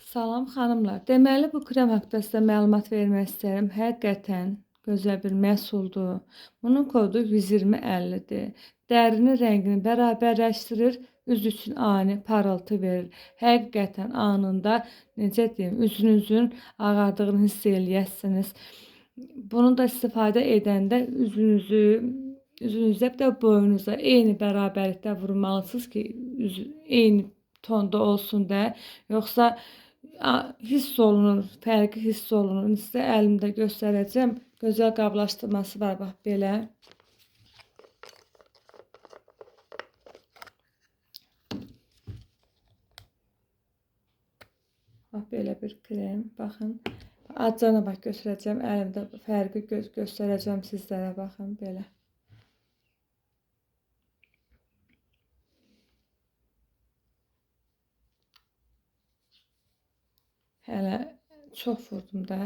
Salam xanımlar. Deməli bu krem haqqında sizə məlumat vermək istəyirəm. Həqiqətən gözəl bir məhsuldur. Bunun kodu 120-50-dir. Dərinin rəngini bərabərləşdirir, üz üçün ani parıltı verir. Həqiqətən anında necə deyim, üzünüzün ağardığını hiss eləyəsiniz. Bunu da istifadə edəndə üzünüzə bir də boynunuza eyni bərabərlikdə vurmalısınız ki, eyni tonda olsun da, yoxsa hiss olunur, fərqi hiss olunur. Sizə əlimdə göstərəcəm. Gözəl qablaşdırması var, bax belə. Bax belə bir krem. Baxın. Acana bax göstərəcəm. Əlimdə fərqi göstərəcəm sizlərə. Baxın belə. Hələ çox vurdum da.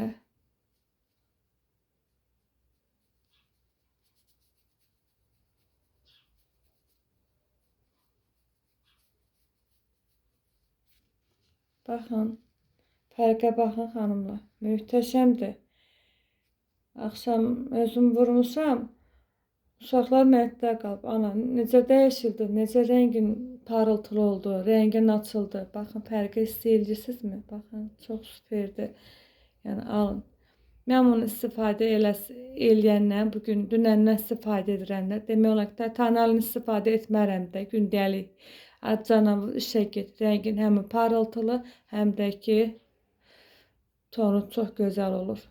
Baxın. Fərqə baxın xanımlar. Möhtəşəmdir. Axşam özüm vurmuşam. Uşaqlar məəttəl qalıb. Ana, necə dəyişildi, necə rəngin parıltılı oldu, rəngin açıldı. Baxın, fərqi hiss edirsinizmi? Baxın, çox superdir. Yəni alın. Mən bunu istifadə eləyəndən, dünəndən istifadə edirəm də. Demək olar ki, tonalını istifadə etmərəm də gündəlik. Acana işə get, rəngin həm parıltılı, həm də ki tonu çox gözəl olur.